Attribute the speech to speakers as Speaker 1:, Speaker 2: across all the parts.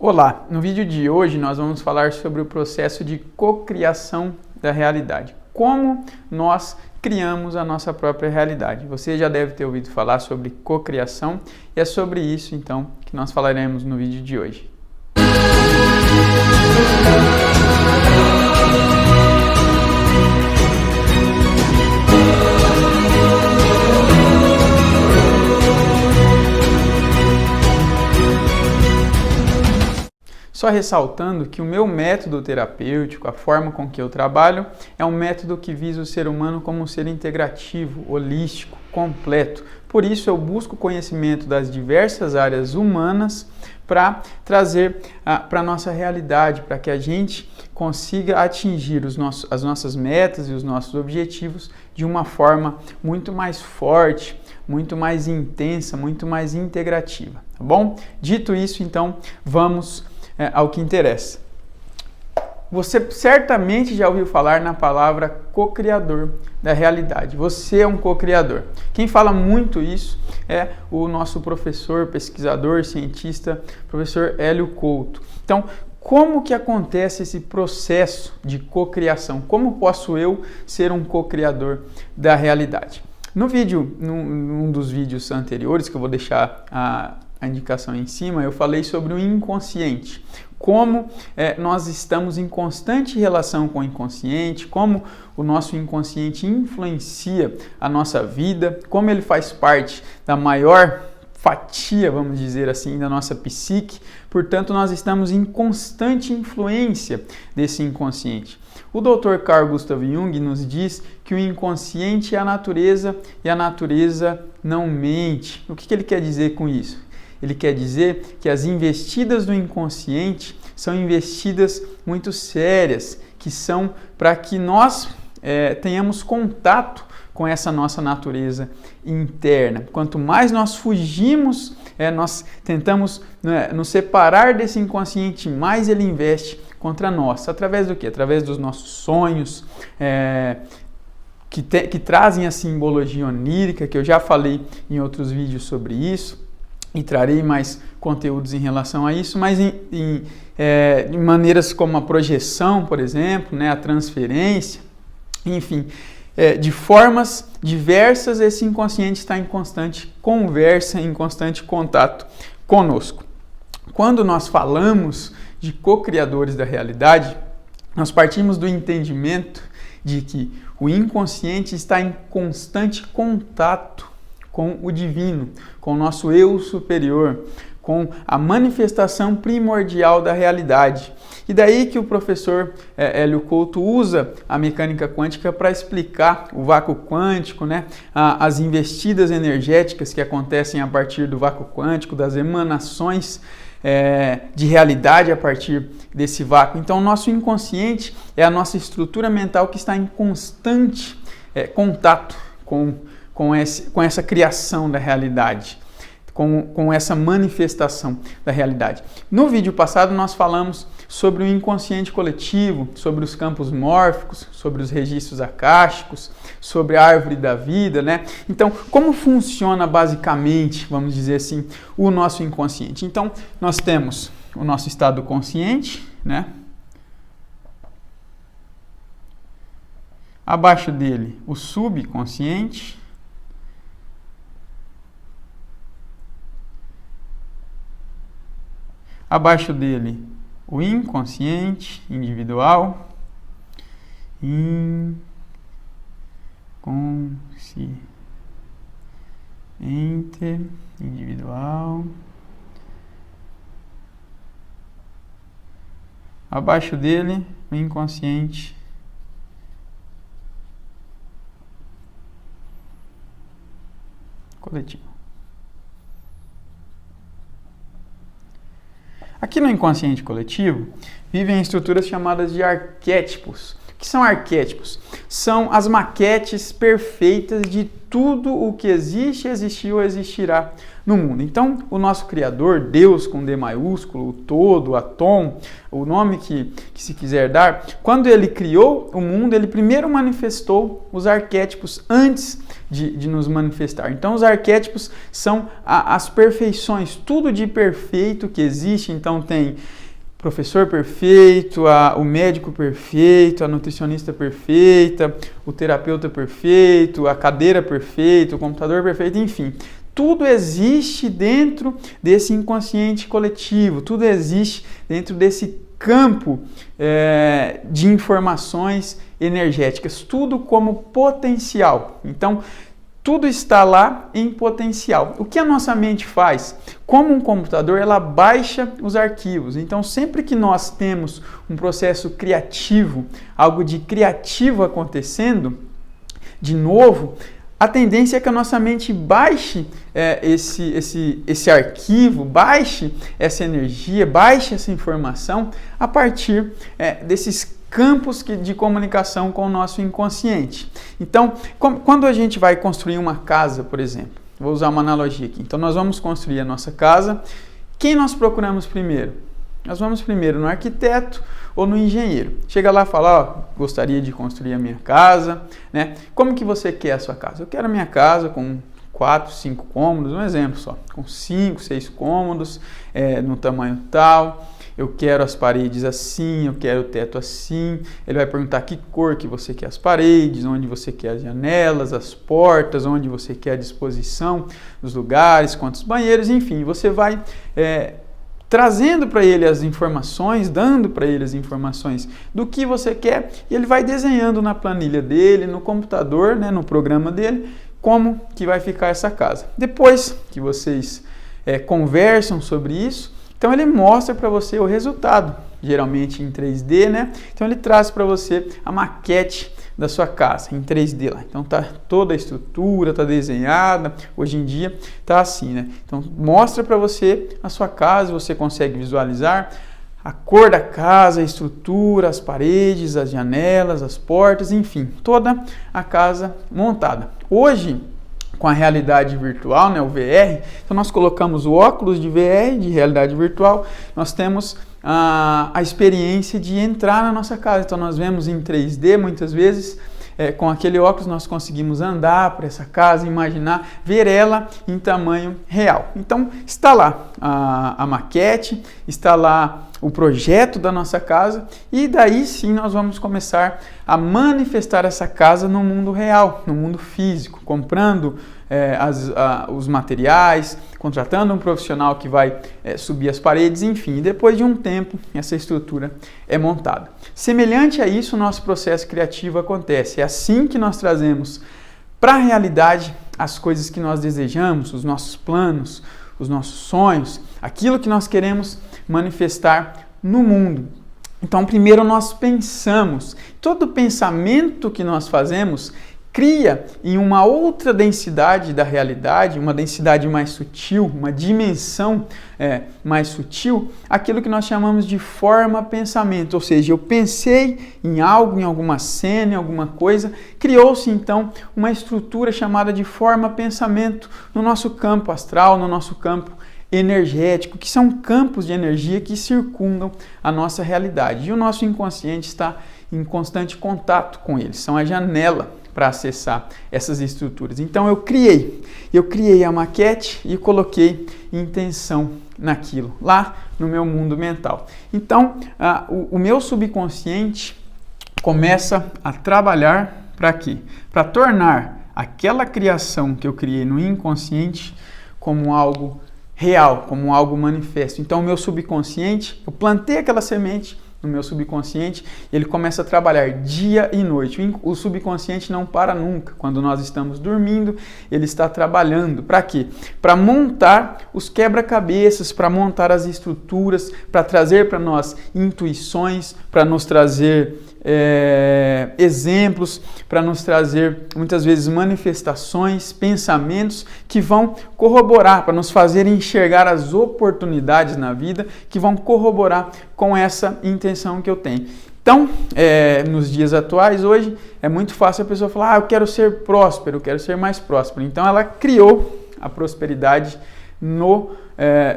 Speaker 1: Olá, no vídeo de hoje nós vamos falar sobre o processo de cocriação da realidade. Como nós criamos a nossa própria realidade. Você já deve ter ouvido falar sobre cocriação e é sobre isso então que nós falaremos no vídeo de hoje. Só ressaltando que o meu método terapêutico, a forma com que eu trabalho, é um método que visa o ser humano como um ser integrativo, holístico, completo. Por isso eu busco conhecimento das diversas áreas humanas para trazer para a nossa realidade, para que a gente consiga atingir as nossas metas e os nossos objetivos de uma forma muito mais forte, muito mais intensa, muito mais integrativa, tá bom? Dito isso, então, vamos ao que interessa. Você certamente já ouviu falar na palavra co-criador da realidade. Você é um co-criador. Quem fala muito isso é o nosso professor, pesquisador, cientista, professor Hélio Couto. Então, como que acontece esse processo de cocriação? Como posso eu ser um co-criador da realidade? No vídeo, num dos vídeos anteriores, que eu vou deixar a indicação em cima, eu falei sobre o inconsciente, como nós estamos em constante relação com o inconsciente, como o nosso inconsciente influencia a nossa vida, como ele faz parte da maior fatia, vamos dizer assim, da nossa psique, portanto nós estamos em constante influência desse inconsciente. O Dr. Carl Gustav Jung nos diz que o inconsciente é a natureza e a natureza não mente. O que ele quer dizer com isso? Ele quer dizer que as investidas do inconsciente são investidas muito sérias, que são para que nós tenhamos contato com essa nossa natureza interna. Quanto mais nós fugimos, nós tentamos nos separar desse inconsciente, mais ele investe contra nós. Através do quê? Através dos nossos sonhos, que trazem a simbologia onírica, que eu já falei em outros vídeos sobre isso, e trarei mais conteúdos em relação a isso, mas em maneiras como a projeção, por exemplo, a transferência, enfim, de formas diversas, esse inconsciente está em constante conversa, em constante contato conosco. Quando nós falamos de co-criadores da realidade, nós partimos do entendimento de que o inconsciente está em constante contato com o divino, com o nosso eu superior, com a manifestação primordial da realidade. E daí que o professor Hélio Couto usa a mecânica quântica para explicar o vácuo quântico, as investidas energéticas que acontecem a partir do vácuo quântico, das emanações de realidade a partir desse vácuo. Então, o nosso inconsciente é a nossa estrutura mental que está em constante contato com essa criação da realidade, com essa manifestação da realidade. No vídeo passado nós falamos sobre o inconsciente coletivo, sobre os campos mórficos, sobre os registros akáshicos, sobre a árvore da vida, Então, como funciona basicamente, vamos dizer assim, o nosso inconsciente? Então, nós temos o nosso estado consciente, Abaixo dele, o subconsciente. Abaixo dele, o inconsciente individual, inconsciente individual. Abaixo dele, o inconsciente coletivo. Aqui no inconsciente coletivo, vivem estruturas chamadas de arquétipos. O que são arquétipos? São as maquetes perfeitas de tudo o que existe, existiu ou existirá no mundo. Então, o nosso Criador, Deus com D maiúsculo, o todo, o Atom, o nome que se quiser dar, quando ele criou o mundo, ele primeiro manifestou os arquétipos antes de nos manifestar. Então os arquétipos são as perfeições, tudo de perfeito que existe. Então tem professor perfeito, o médico perfeito, a nutricionista perfeita, o terapeuta perfeito, a cadeira perfeita, o computador perfeito, enfim. Tudo existe dentro desse inconsciente coletivo, tudo existe dentro desse campo de informações energéticas, tudo como potencial. Então, tudo está lá em potencial. O que a nossa mente faz? Como um computador, ela baixa os arquivos. Então, sempre que nós temos um processo criativo, algo de criativo acontecendo, de novo, a tendência é que a nossa mente baixe esse arquivo, baixe essa energia, baixe essa informação a partir desses campos de comunicação com o nosso inconsciente. Então, quando a gente vai construir uma casa, por exemplo, vou usar uma analogia aqui. Então, nós vamos construir a nossa casa. Quem nós procuramos primeiro? Nós vamos primeiro no arquiteto ou no engenheiro. Chega lá e fala, ó, gostaria de construir a minha casa, né? Como que você quer a sua casa? Eu quero a minha casa com 4, 5 cômodos, um exemplo só, com 5, 6 cômodos, no tamanho tal. Eu quero as paredes assim, eu quero o teto assim. Ele vai perguntar que cor que você quer as paredes, onde você quer as janelas, as portas, onde você quer a disposição dos lugares, quantos banheiros, enfim. Você vai trazendo para ele as informações, dando para ele as informações do que você quer, e ele vai desenhando na planilha dele, no computador, né, no programa dele, como que vai ficar essa casa. Depois que vocês conversam sobre isso, então ele mostra para você o resultado, geralmente em 3D, né? Então ele traz para você a maquete da sua casa em 3D lá. Então tá toda a estrutura, tá desenhada. Hoje em dia tá assim, né? Então mostra para você a sua casa, você consegue visualizar a cor da casa, a estrutura, as paredes, as janelas, as portas, enfim, toda a casa montada. Hoje, com a realidade virtual, né, o VR, então nós colocamos o óculos de VR, de realidade virtual, nós temos a experiência de entrar na nossa casa. Então nós vemos em 3D muitas vezes, com aquele óculos nós conseguimos andar para essa casa, imaginar, ver ela em tamanho real. Então está lá a maquete, está lá o projeto da nossa casa, e daí sim nós vamos começar a manifestar essa casa no mundo real, no mundo físico, comprando os materiais, contratando um profissional que vai subir as paredes, enfim, depois de um tempo essa estrutura é montada. Semelhante a isso, o nosso processo criativo acontece. É assim que nós trazemos para a realidade as coisas que nós desejamos, os nossos planos, os nossos sonhos, aquilo que nós queremos manifestar no mundo. Então, primeiro nós pensamos. Todo pensamento que nós fazemos cria em uma outra densidade da realidade, uma densidade mais sutil, uma dimensão mais sutil, aquilo que nós chamamos de forma-pensamento. Ou seja, eu pensei em algo, em alguma cena, em alguma coisa, criou-se então uma estrutura chamada de forma-pensamento no nosso campo astral, no nosso campo energético, que são campos de energia que circundam a nossa realidade. E o nosso inconsciente está em constante contato com eles, são a janela para acessar essas estruturas. Então eu criei a maquete e coloquei intenção naquilo, lá no meu mundo mental. Então o meu subconsciente começa a trabalhar para quê? Para tornar aquela criação que eu criei no inconsciente como algo real, como algo manifesto. Então o meu subconsciente, eu plantei aquela semente no meu subconsciente, ele começa a trabalhar dia e noite. O subconsciente não para nunca. Quando nós estamos dormindo, ele está trabalhando. Para quê? Para montar os quebra-cabeças, para montar as estruturas, para trazer para nós intuições, para nos trazer exemplos, para nos trazer muitas vezes manifestações, pensamentos que vão corroborar, para nos fazer enxergar as oportunidades na vida, que vão corroborar com essa intenção que eu tenho. Então, nos dias atuais, hoje, é muito fácil a pessoa falar, eu quero ser próspero, eu quero ser mais próspero. Então ela criou a prosperidade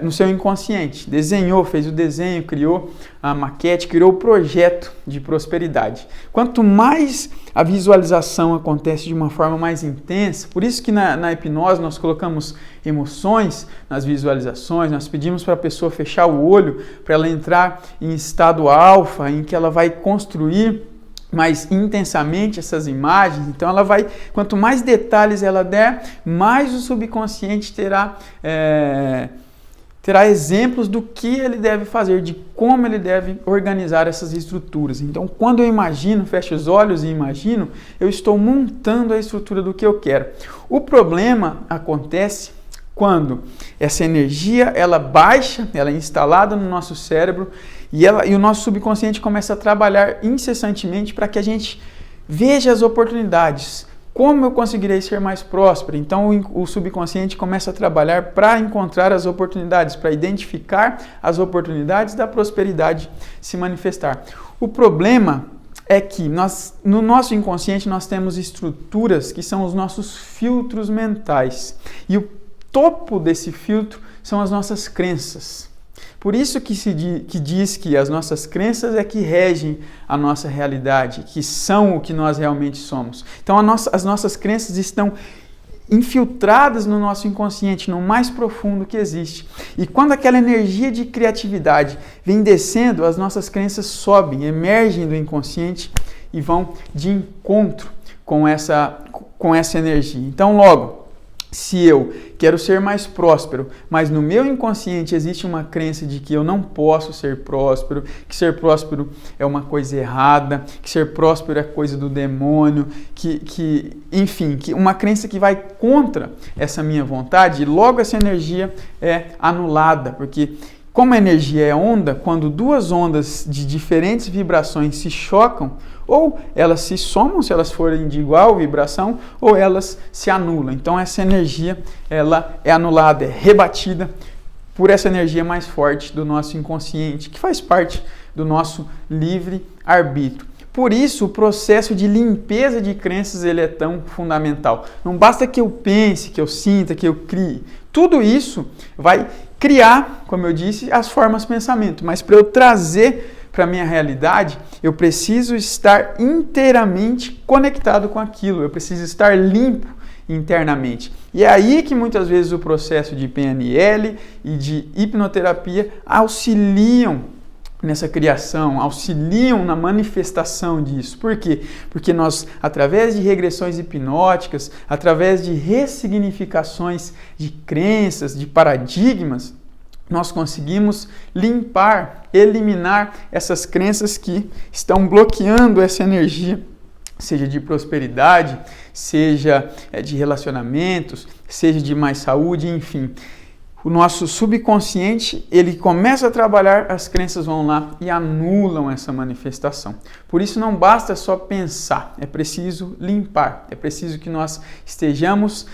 Speaker 1: no seu inconsciente, desenhou, fez o desenho, criou a maquete, criou o projeto de prosperidade. Quanto mais a visualização acontece de uma forma mais intensa, por isso que na hipnose nós colocamos emoções nas visualizações, nós pedimos para a pessoa fechar o olho, para ela entrar em estado alfa, em que ela vai construir mais intensamente essas imagens. Então ela vai, quanto mais detalhes ela der, mais o subconsciente terá exemplos do que ele deve fazer, de como ele deve organizar essas estruturas. Então, quando eu imagino, fecho os olhos e imagino, eu estou montando a estrutura do que eu quero. O problema acontece quando essa energia ela baixa, ela é instalada no nosso cérebro e o nosso subconsciente começa a trabalhar incessantemente para que a gente veja as oportunidades. Como eu conseguirei ser mais próspero? Então o subconsciente começa a trabalhar para encontrar as oportunidades, para identificar as oportunidades da prosperidade se manifestar. O problema é que no nosso inconsciente nós temos estruturas que são os nossos filtros mentais. E o topo desse filtro são as nossas crenças. Por isso que diz que as nossas crenças é que regem a nossa realidade, que são o que nós realmente somos. Então as nossas crenças estão infiltradas no nosso inconsciente, no mais profundo que existe. E quando aquela energia de criatividade vem descendo, as nossas crenças sobem, emergem do inconsciente e vão de encontro com essa energia. Então logo, se eu quero ser mais próspero, mas no meu inconsciente existe uma crença de que eu não posso ser próspero, que ser próspero é uma coisa errada, que ser próspero é coisa do demônio, enfim, uma crença que vai contra essa minha vontade, logo essa energia é anulada, porque como a energia é onda, quando duas ondas de diferentes vibrações se chocam, ou elas se somam se elas forem de igual vibração, ou elas se anulam. Então essa energia ela é anulada, é rebatida por essa energia mais forte do nosso inconsciente, que faz parte do nosso livre-arbítrio. Por isso o processo de limpeza de crenças ele é tão fundamental. Não basta que eu pense, que eu sinta, que eu crie. Tudo isso vai criar, como eu disse, as formas de pensamento. Mas para eu trazer para a minha realidade, eu preciso estar inteiramente conectado com aquilo. Eu preciso estar limpo internamente. E é aí que muitas vezes o processo de PNL e de hipnoterapia auxiliam nessa criação, auxiliam na manifestação disso. Por quê? Porque nós, através de regressões hipnóticas, através de ressignificações de crenças, de paradigmas, nós conseguimos limpar, eliminar essas crenças que estão bloqueando essa energia, seja de prosperidade, seja de relacionamentos, seja de mais saúde, enfim. O nosso subconsciente, ele começa a trabalhar, as crenças vão lá e anulam essa manifestação. Por isso não basta só pensar, é preciso limpar, é preciso que nós estejamos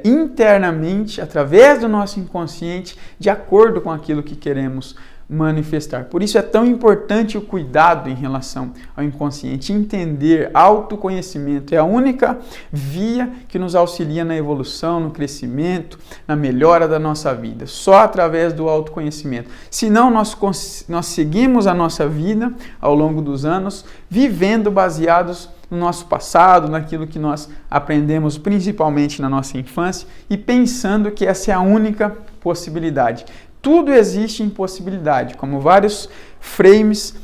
Speaker 1: internamente, através do nosso inconsciente, de acordo com aquilo que queremos manifestar. Por isso é tão importante o cuidado em relação ao inconsciente, entender, autoconhecimento é a única via que nos auxilia na evolução, no crescimento, na melhora da nossa vida, só através do autoconhecimento. Senão nós seguimos a nossa vida ao longo dos anos vivendo baseados no nosso passado, naquilo que nós aprendemos principalmente na nossa infância e pensando que essa é a única possibilidade. Tudo existe em possibilidade, como vários frames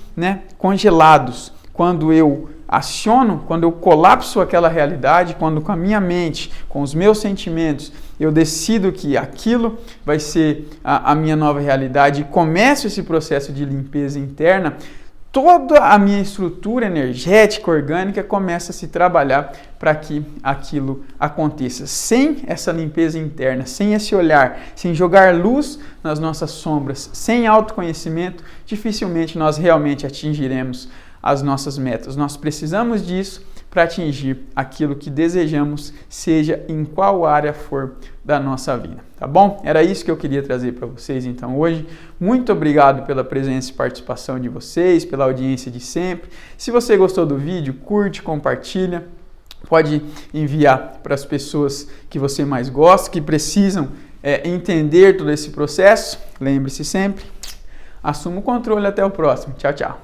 Speaker 1: congelados. Quando eu aciono, quando eu colapso aquela realidade, quando com a minha mente, com os meus sentimentos, eu decido que aquilo vai ser a minha nova realidade e começo esse processo de limpeza interna, toda a minha estrutura energética, orgânica, começa a se trabalhar para que aquilo aconteça. Sem essa limpeza interna, sem esse olhar, sem jogar luz nas nossas sombras, sem autoconhecimento, dificilmente nós realmente atingiremos as nossas metas. Nós precisamos disso para atingir aquilo que desejamos, seja em qual área for da nossa vida, tá bom? Era isso que eu queria trazer para vocês então hoje. Muito obrigado pela presença e participação de vocês, pela audiência de sempre. Se você gostou do vídeo, curte, compartilha. Pode enviar para as pessoas que você mais gosta, que precisam entender todo esse processo, lembre-se sempre, assuma o controle. Até o próximo. Tchau, tchau.